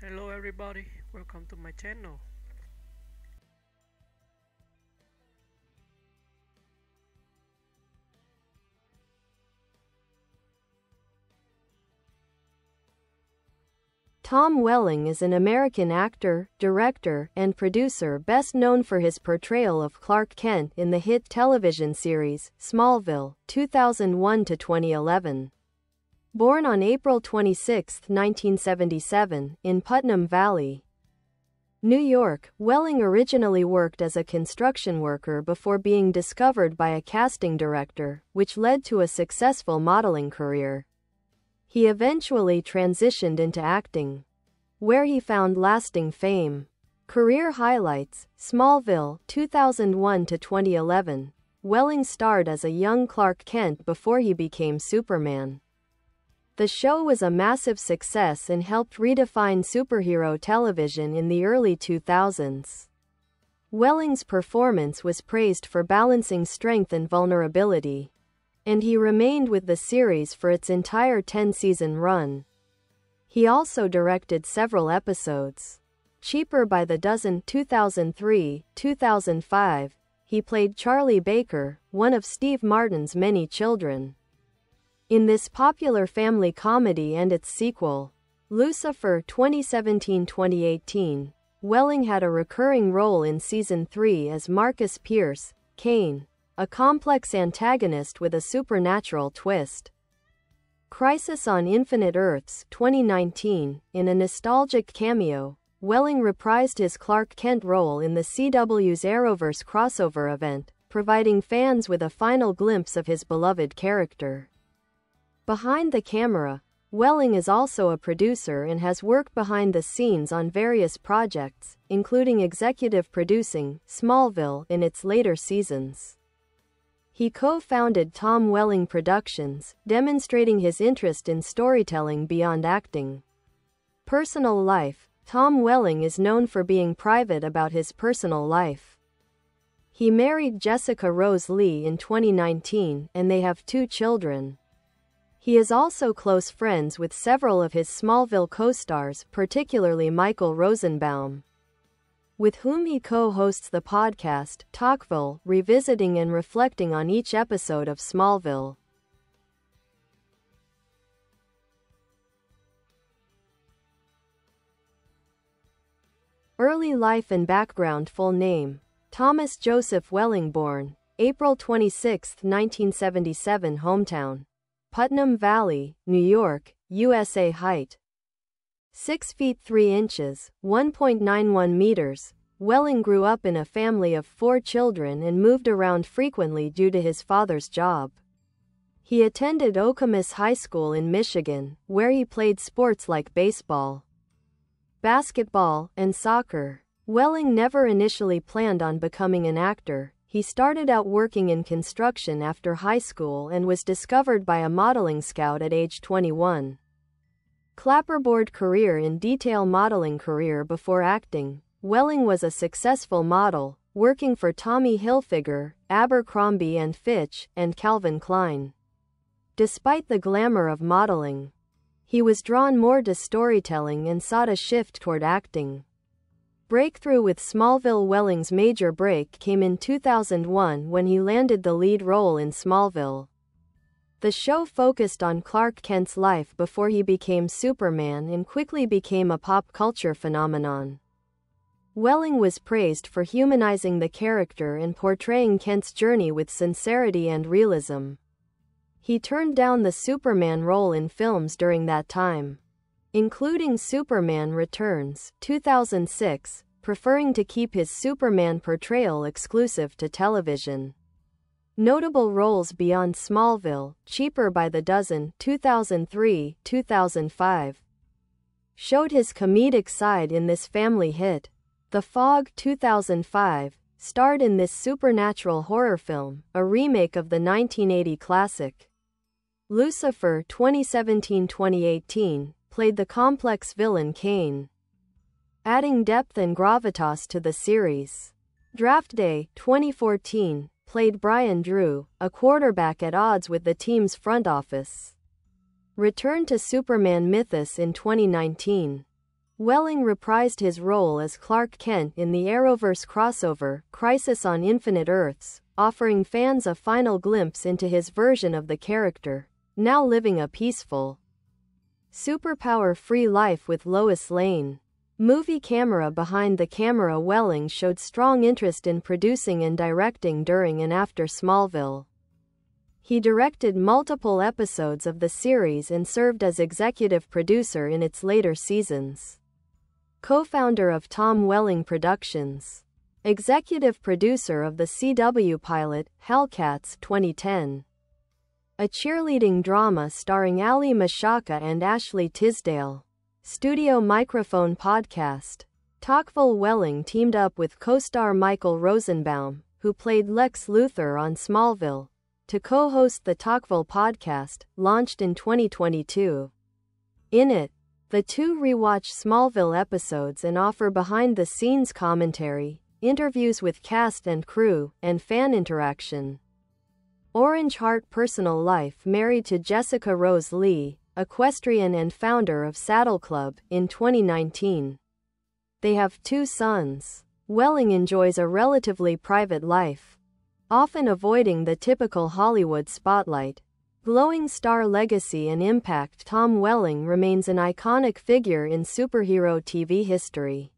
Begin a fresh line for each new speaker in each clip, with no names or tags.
Hello everybody, welcome to my channel.
Tom Welling is an American actor, director, and producer best known for his portrayal of Clark Kent in the hit television series, Smallville, 2001 to 2011. Born on April 26, 1977, in Putnam Valley, New York, Welling originally worked as a construction worker before being discovered by a casting director, which led to a successful modeling career. He eventually transitioned into acting, where he found lasting fame. Career highlights: Smallville, 2001 to 2011. Welling starred as a young Clark Kent before he became Superman. The show was a massive success and helped redefine superhero television in the early 2000s. Welling's performance was praised for balancing strength and vulnerability, and he remained with the series for its entire 10-season run. He also directed several episodes. Cheaper by the Dozen, 2003, 2005, he played Charlie Baker, one of Steve Martin's many children. In this popular family comedy and its sequel, Lucifer, 2017-2018, Welling had a recurring role in Season 3 as Marcus Pierce, Kane, a complex antagonist with a supernatural twist. Crisis on Infinite Earths, 2019, in a nostalgic cameo, Welling reprised his Clark Kent role in the CW's Arrowverse crossover event, providing fans with a final glimpse of his beloved character. Behind the camera, Welling is also a producer and has worked behind the scenes on various projects, including executive producing Smallville in its later seasons. He co-founded Tom Welling Productions, demonstrating his interest in storytelling beyond acting. Personal life: Tom Welling is known for being private about his personal life. He married Jessica Rose Lee in 2019, and they have 2 children. He is also close friends with several of his Smallville co-stars, particularly Michael Rosenbaum, with whom he co-hosts the podcast, Talkville, revisiting and reflecting on each episode of Smallville. Early life and background: full name, Thomas Joseph Welling, born April 26, 1977, hometown, Putnam Valley, New York, USA. Height: 6 feet 3 inches, 1.91 meters. Welling grew up in a family of 4 children and moved around frequently due to his father's job. He attended Okemos High School in Michigan, where he played sports like baseball, basketball, and soccer. Welling never initially planned on becoming an actor. He started out working in construction after high school and was discovered by a modeling scout at age 21. Clapperboard career: in detail modeling career before acting. Welling was a successful model, working for Tommy Hilfiger, Abercrombie and Fitch, and Calvin Klein. Despite the glamour of modeling, he was drawn more to storytelling and sought a shift toward acting. Breakthrough with Smallville: Welling's major break came in 2001 when he landed the lead role in Smallville. The show focused on Clark Kent's life before he became Superman and quickly became a pop culture phenomenon. Welling was praised for humanizing the character and portraying Kent's journey with sincerity and realism. He turned down the Superman role in films during that time, including Superman Returns, 2006, preferring to keep his Superman portrayal exclusive to television. Notable roles beyond Smallville: Cheaper by the Dozen, 2003, 2005, showed his comedic side in this family hit. The Fog, 2005, starred in this supernatural horror film, a remake of the 1980 classic. Lucifer, 2017-2018, played the complex villain Kane, adding depth and gravitas to the series. Draft Day, 2014, played Brian Drew, a quarterback at odds with the team's front office. Returned to Superman mythos in 2019. Welling reprised his role as Clark Kent in the Arrowverse crossover, Crisis on Infinite Earths, offering fans a final glimpse into his version of the character, now living a peaceful, superpower-free life with Lois Lane. Movie camera behind the camera. Welling showed strong interest in producing and directing during and after Smallville. He directed multiple episodes of the series and served as executive producer in its later seasons. Co-founder of Tom Welling Productions. Executive producer of the CW pilot, Hellcats 2010. A cheerleading drama starring Ali Mashaka and Ashley Tisdale. Studio Microphone Podcast. Tocqueville. Welling teamed up with co-star Michael Rosenbaum, who played Lex Luthor on Smallville, to co-host the Tocqueville podcast, launched in 2022. In it, the two rewatch Smallville episodes and offer behind-the-scenes commentary, interviews with cast and crew, and fan interaction. Orange Heart. Personal life. Married to Jessica Rose Lee, equestrian and founder of Saddle Club, in 2019. They have 2 sons. Welling enjoys a relatively private life, often avoiding the typical Hollywood spotlight. Glowing star legacy and impact. Tom Welling remains an iconic figure in superhero TV history.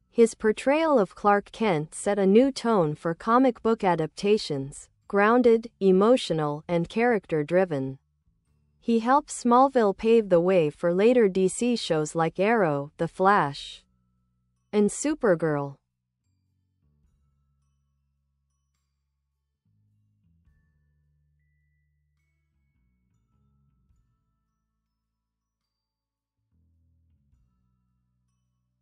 His portrayal of Clark Kent set a new tone for comic book adaptations, grounded, emotional, and character-driven. He helped Smallville pave the way for later DC shows like Arrow, The Flash, and Supergirl.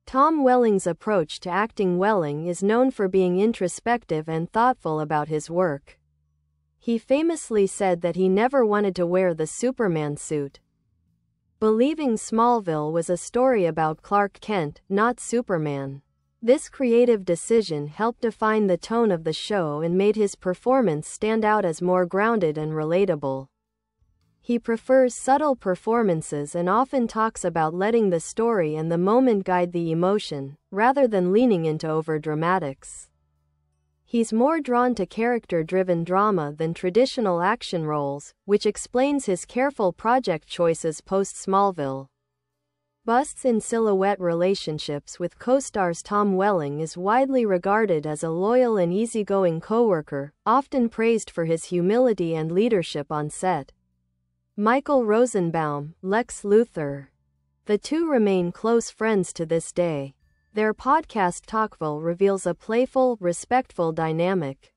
Tom Welling's approach to acting. Welling is known for being introspective and thoughtful about his work. He famously said that he never wanted to wear the Superman suit, believing Smallville was a story about Clark Kent, not Superman. This creative decision helped define the tone of the show and made his performance stand out as more grounded and relatable. He prefers subtle performances and often talks about letting the story and the moment guide the emotion, rather than leaning into overdramatics. He's more drawn to character-driven drama than traditional action roles, which explains his careful project choices post-Smallville. Busts in silhouette. Relationships with co-stars. Tom Welling is widely regarded as a loyal and easygoing coworker, often praised for his humility and leadership on set. Michael Rosenbaum, Lex Luthor. The two remain close friends to this day. Their podcast Tocqueville reveals a playful, respectful dynamic,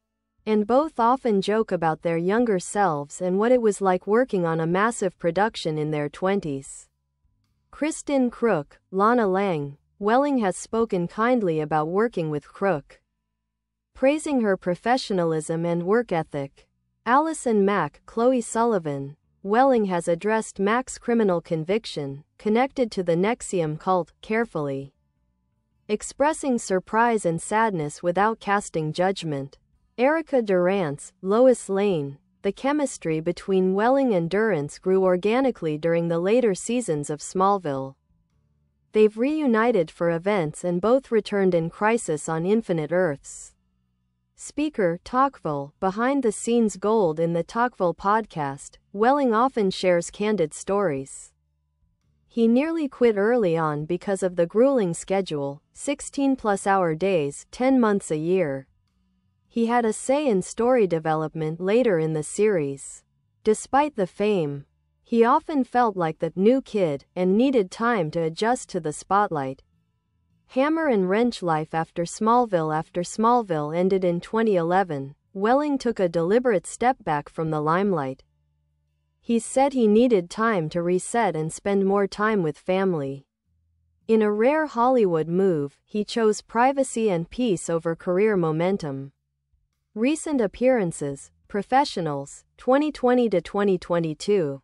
and both often joke about their younger selves and what it was like working on a massive production in their 20s. Kristen Crook, Lana Lang. Welling has spoken kindly about working with Crook, praising her professionalism and work ethic. Allison Mack, Chloe Sullivan. Welling has addressed Mack's criminal conviction, connected to the Nexium cult, carefully, expressing surprise and sadness without casting judgment. Erica Durance, Lois Lane. The chemistry between Welling and Durance grew organically during the later seasons of Smallville. They've reunited for events and both returned in Crisis on Infinite Earths. Speaker, Tocqueville. Behind-the-scenes gold. In the Tocqueville podcast, Welling often shares candid stories. He nearly quit early on because of the grueling schedule, 16-plus-hour days, 10 months a year. He had a say in story development later in the series. Despite the fame, he often felt like the new kid and needed time to adjust to the spotlight. Hammer and wrench. Life after Smallville. After Smallville ended in 2011, Welling took a deliberate step back from the limelight. He said he needed time to reset and spend more time with family. In a rare Hollywood move, he chose privacy and peace over career momentum. Recent appearances: Professionals, 2020 to 2022.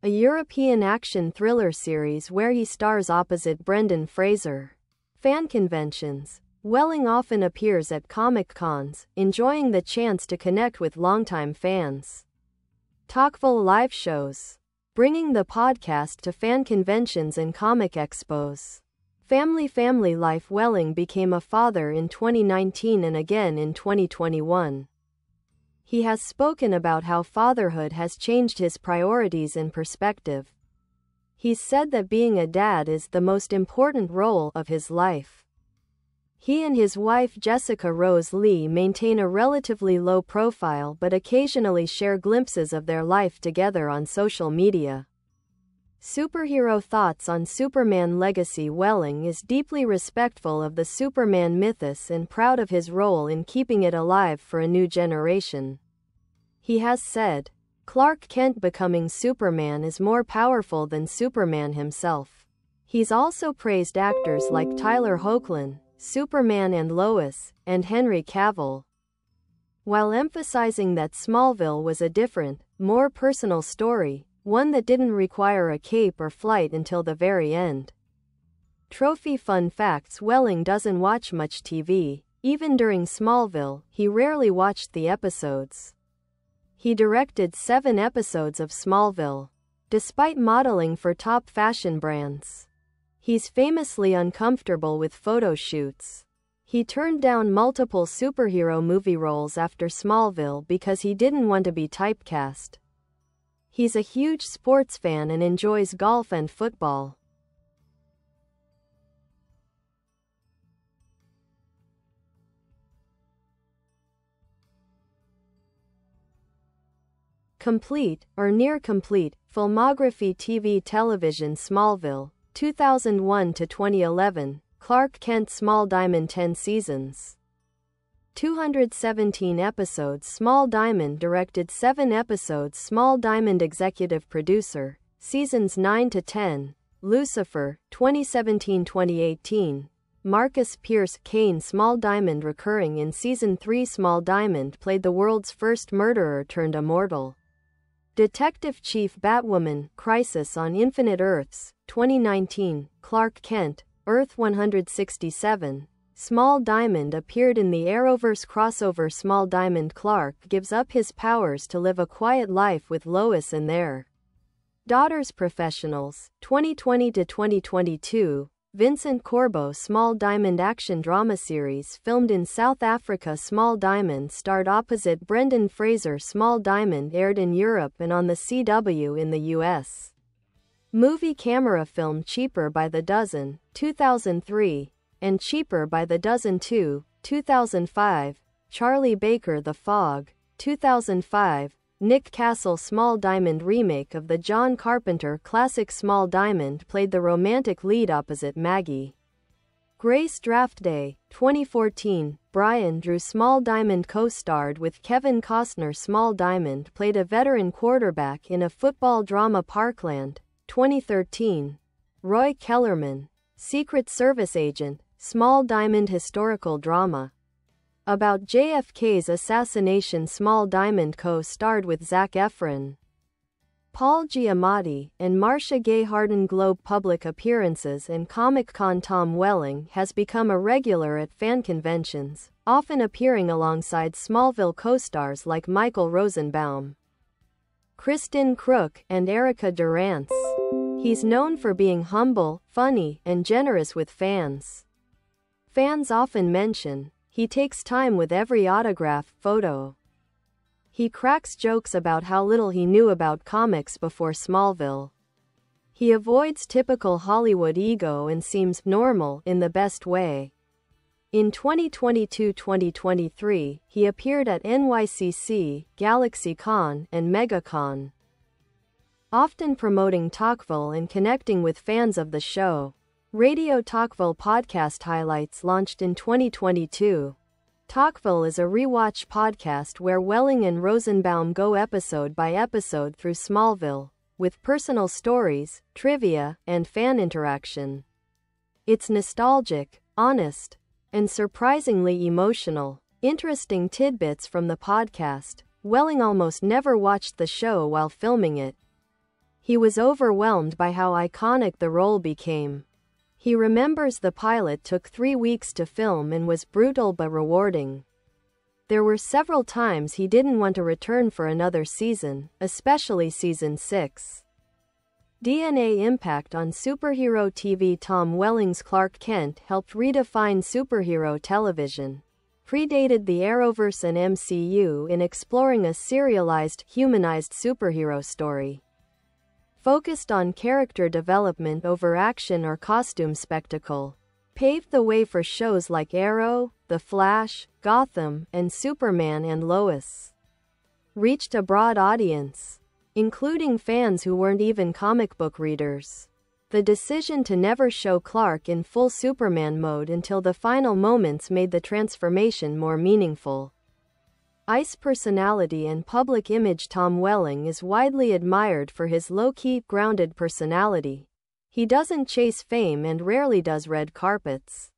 A European action thriller series where he stars opposite Brendan Fraser. Fan conventions. Welling often appears at Comic Cons, enjoying the chance to connect with longtime fans. Tocqueville live shows. Bringing the podcast to fan conventions and comic expos. Family life. Welling became a father in 2019 and again in 2021. He has spoken about how fatherhood has changed his priorities and perspective. He's said that being a dad is the most important role of his life. He and his wife Jessica Rose Lee maintain a relatively low profile but occasionally share glimpses of their life together on social media. Superhero thoughts on Superman legacy. Welling is deeply respectful of the Superman mythos and proud of his role in keeping it alive for a new generation. He has said, "Clark Kent becoming Superman is more powerful than Superman himself." He's also praised actors like Tyler Hoechlin, Superman and Lois, and Henry Cavill, while emphasizing that Smallville was a different, more personal story, one that didn't require a cape or flight until the very end. Trophy fun facts. Welling doesn't watch much TV. Even during Smallville, he rarely watched the episodes. He directed 7 episodes of Smallville. Despite modeling for top fashion brands, he's famously uncomfortable with photo shoots. He turned down multiple superhero movie roles after Smallville because he didn't want to be typecast. He's a huge sports fan and enjoys golf and football. Complete, or near-complete, filmography. TV television. Smallville, 2001 to 2011, Clark Kent. Small Diamond, 10 seasons. 217 episodes. Small Diamond directed 7 episodes. Small Diamond executive producer, seasons 9 to 10. Lucifer, 2017-2018. Marcus Pierce Kane. Small Diamond recurring in season 3. Small Diamond played the world's first murderer turned immortal. Detective Chief. Batwoman, Crisis on Infinite Earths, 2019. Clark Kent, Earth 167. Small Diamond appeared in the Arrowverse crossover. Small Diamond. Clark gives up his powers to live a quiet life with Lois and their daughters. Professionals, 2020 to 2022. Vincent Corbo. Small Diamond action drama series filmed in South Africa. Small Diamond starred opposite Brendan Fraser. Small Diamond aired in Europe and on the CW in the US. Movie camera film. Cheaper by the Dozen, 2003, and Cheaper by the Dozen 2, 2005. Charlie Baker. The Fog, 2005. Nick Castle. Small Diamond remake of the John Carpenter classic. Small Diamond played the romantic lead opposite Maggie Grace. Draft Day, 2014. Brian Drew. Small Diamond co-starred with Kevin Costner. Small Diamond played a veteran quarterback in a football drama. Parkland, 2013. Roy Kellerman, Secret Service agent. Small Diamond historical drama about JFK's assassination. Small Diamond co-starred with Zac Efron, Paul Giamatti, and Marcia Gay Harden. Globe public appearances and Comic-Con. Tom Welling has become a regular at fan conventions, often appearing alongside Smallville co-stars like Michael Rosenbaum, Kristen Crook, and Erica Durance. He's known for being humble, funny, and generous with fans. Fans often mention he takes time with every autograph, photo. He cracks jokes about how little he knew about comics before Smallville. He avoids typical Hollywood ego and seems normal in the best way. In 2022-2023, he appeared at NYCC, GalaxyCon, and MegaCon, often promoting Talkville and connecting with fans of the show. Radio Talkville podcast highlights launched in 2022. Talkville is a rewatch podcast where Welling and Rosenbaum go episode by episode through Smallville, with personal stories, trivia, and fan interaction. It's nostalgic, honest, and surprisingly emotional. Interesting tidbits from the podcast. Welling almost never watched the show while filming it. He was overwhelmed by how iconic the role became. He remembers the pilot took 3 weeks to film and was brutal but rewarding. There were several times he didn't want to return for another season, especially season 6. DNA impact on superhero TV. Tom Welling's Clark Kent helped redefine superhero television. Predated the Arrowverse and MCU in exploring a serialized, humanized superhero story. Focused on character development over action or costume spectacle. Paved the way for shows like Arrow, The Flash, Gotham, and Superman and Lois. Reached a broad audience, including fans who weren't even comic book readers. The decision to never show Clark in full Superman mode until the final moments made the transformation more meaningful. Ice personality and public image. Tom Welling is widely admired for his low-key, grounded personality. He doesn't chase fame and rarely does red carpets.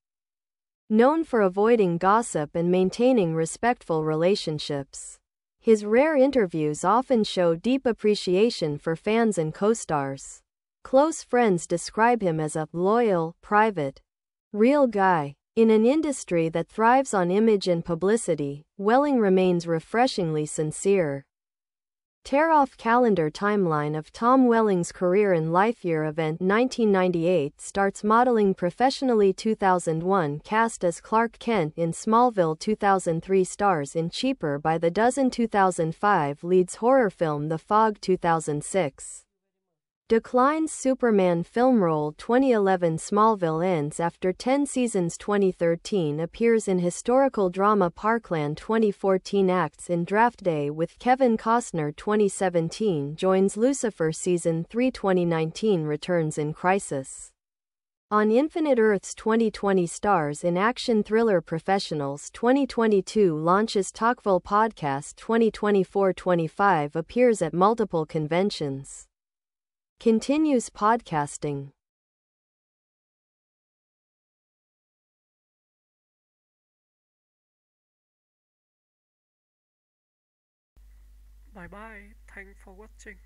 Known for avoiding gossip and maintaining respectful relationships. His rare interviews often show deep appreciation for fans and co-stars. Close friends describe him as a loyal, private, real guy. In an industry that thrives on image and publicity, Welling remains refreshingly sincere. Tear-off calendar timeline of Tom Welling's career and life. Year event 1998 starts modeling professionally. 2001 cast as Clark Kent in Smallville. 2003 stars in Cheaper by the Dozen. 2005 leads horror film The Fog. 2006 declines Superman film role. 2011 Smallville ends after 10 seasons. 2013 appears in historical drama Parkland. 2014 acts in Draft Day with Kevin Costner. 2017 joins Lucifer season 3. 2019 returns in Crisis on Infinite Earths. 2020 stars in action thriller Professionals. 2022 launches Talkville podcast. 2024-25 appears at multiple conventions. Continues podcasting.
Bye bye. Thanks for watching.